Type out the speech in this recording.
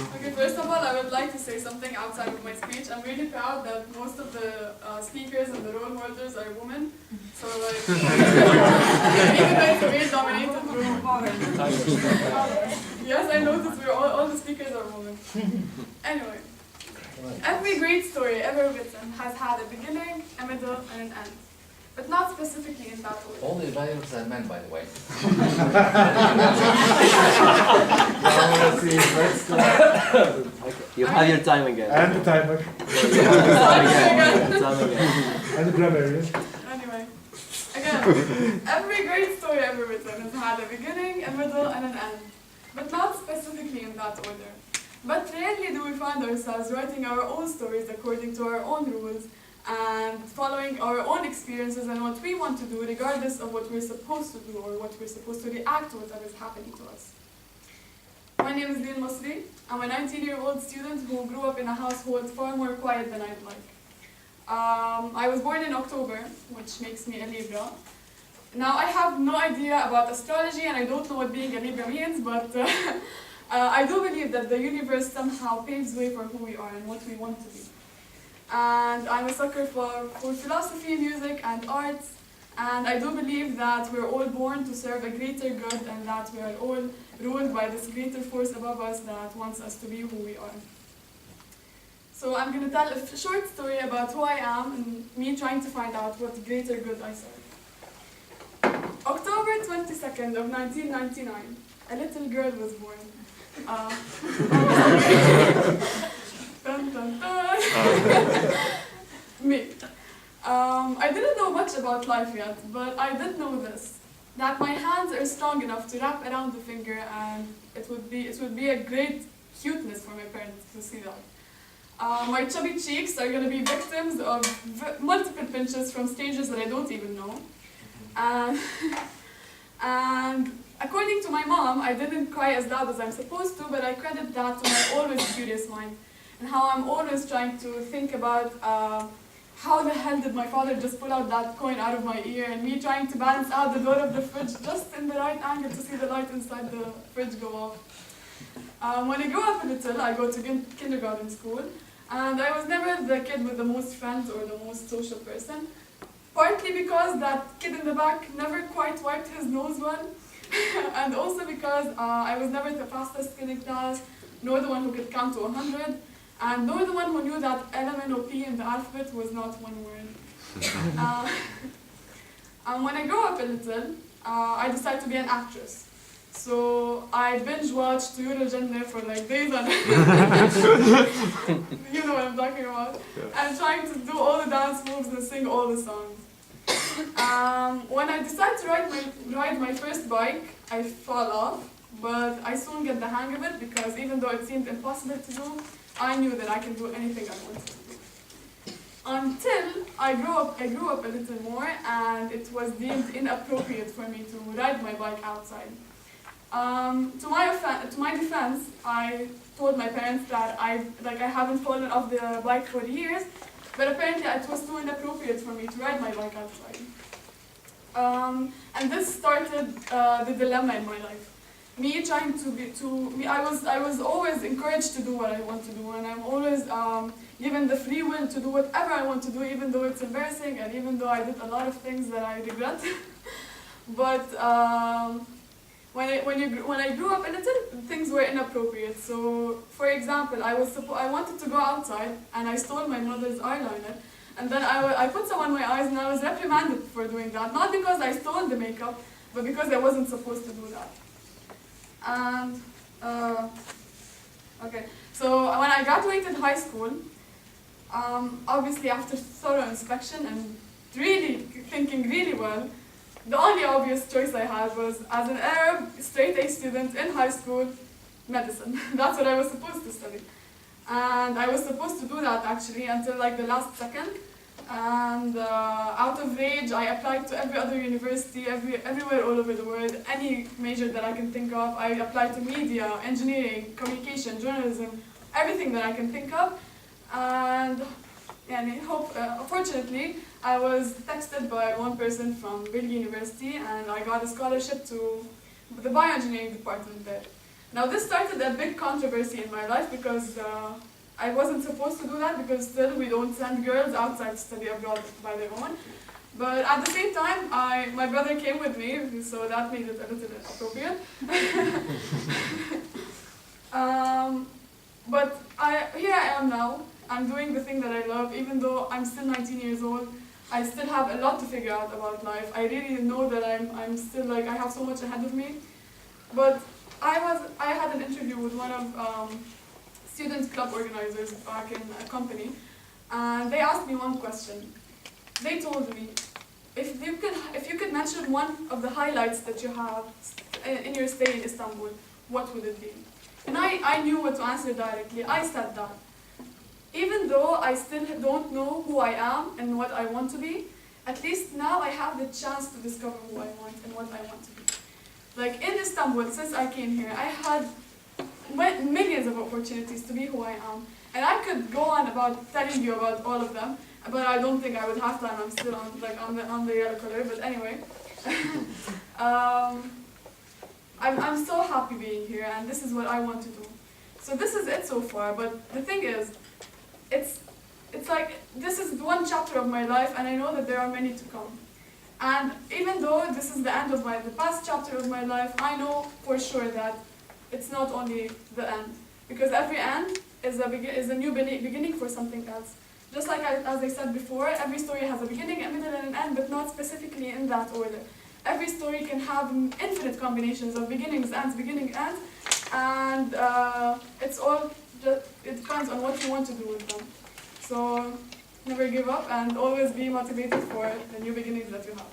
Okay, first of all, I would like to say something outside of my speech. I'm really proud that most of the speakers and the role models are women. So, like, even though it's a very dominated room. Yes, I noticed all the speakers are women. Anyway, every great story ever written has had a beginning, a middle, and an end. But not specifically in that order. All the writers are men, by the way. You have your time again. And the timer. And the grammarian. Anyway, again, every great story ever written has had a beginning, a middle, and an end. But not specifically in that order. But rarely do we find ourselves writing our own stories according to our own rules, and following our own experiences and what we want to do, regardless of what we're supposed to do or what we're supposed to react to whatever is happening to us. My name is Lynn Masri. I'm a 19-year-old student who grew up in a household far more quiet than I'd like. I was born in October, which makes me a Libra. Now, I have no idea about astrology and I don't know what being a Libra means, but I do believe that the universe somehow paves way for who we are and what we want to be. And I'm a sucker for philosophy, music, and arts. And I do believe that we're all born to serve a greater good and that we are all ruled by this greater force above us that wants us to be who we are. So I'm going to tell a short story about who I am and me trying to find out what greater good I serve. October 22nd of 1999, a little girl was born. Dun, dun, dun. Me. I didn't know much about life yet, but I did know this, that my hands are strong enough to wrap around the finger, and it would be a great cuteness for my parents to see that. My chubby cheeks are going to be victims of multiple pinches from strangers that I don't even know. And according to my mom, I didn't cry as loud as I'm supposed to, but I credit that to my always curious mind, and how I'm always trying to think about how the hell did my father just pull out that coin out of my ear, and me trying to balance out the door of the fridge just in the right angle to see the light inside the fridge go off. When I grew up a little, I go to kindergarten school, and I was never the kid with the most friends or the most social person, partly because that kid in the back never quite wiped his nose well, and also because I was never the fastest kid in class, nor the one who could count to 100, and nor the one who knew that element or P in the alphabet was not one word. When I grew up a little, I decided to be an actress. So I binge watched Eurogender for like days on end. You know what I'm talking about. And trying to do all the dance moves and sing all the songs. When I decided to ride my first bike, I fall off, but I soon get the hang of it because even though it seemed impossible to do, I knew that I can do anything I wanted to do. Until I grew up a little more, and it was deemed inappropriate for me to ride my bike outside. To my defense, I told my parents that I haven't fallen off the bike for years, but apparently it was too inappropriate for me to ride my bike outside. And this started the dilemma in my life. Me trying I was always encouraged to do what I want to do, and I'm always given the free will to do whatever I want to do, even though it's embarrassing and even though I did a lot of things that I regret. But when I grew up a little, things were inappropriate. So, for example, I wanted to go outside and I stole my mother's eyeliner, and then I put some on my eyes and I was reprimanded for doing that. Not because I stole the makeup, but because I wasn't supposed to do that. And okay, so when I graduated high school, obviously after thorough inspection and really thinking really well, the only obvious choice I had was, as an Arab straight-A student in high school, medicine. That's what I was supposed to study. And I was supposed to do that actually until like the last second. And out of rage, I applied to every other university, everywhere all over the world, any major that I can think of. I applied to media, engineering, communication, journalism, everything that I can think of. And fortunately, I was texted by one person from Bill University, and I got a scholarship to the bioengineering department there. Now this started a big controversy in my life because I wasn't supposed to do that because still we don't send girls outside to study abroad by their own. But at the same time, my brother came with me, so that made it a little appropriate. But here I am now. I'm doing the thing that I love, even though I'm still 19 years old. I still have a lot to figure out about life. I really know that I'm still like, I have so much ahead of me. But I had an interview with one of student club organizers back in a company, and they asked me one question. They told me, if you could mention one of the highlights that you have in your stay in Istanbul, what would it be? And I knew what to answer directly. I said that. Even though I still don't know who I am and what I want to be, at least now I have the chance to discover who I want and what I want to be. Like in Istanbul, since I came here, I had millions of opportunities to be who I am. And I could go on about telling you about all of them, but I don't think I would have time. I'm still on the yellow color, but anyway. I'm so happy being here, and this is what I want to do. So this is it so far, but the thing is, it's like, this is one chapter of my life, and I know that there are many to come. And even though this is the end of the past chapter of my life, I know for sure that it's not only the end. Because every end is a new beginning for something else. Just like as I said before, every story has a beginning, a middle, and an end, but not specifically in that order. Every story can have infinite combinations of beginnings, ends, beginning, ends, and it depends on what you want to do with them. So never give up and always be motivated for the new beginnings that you have.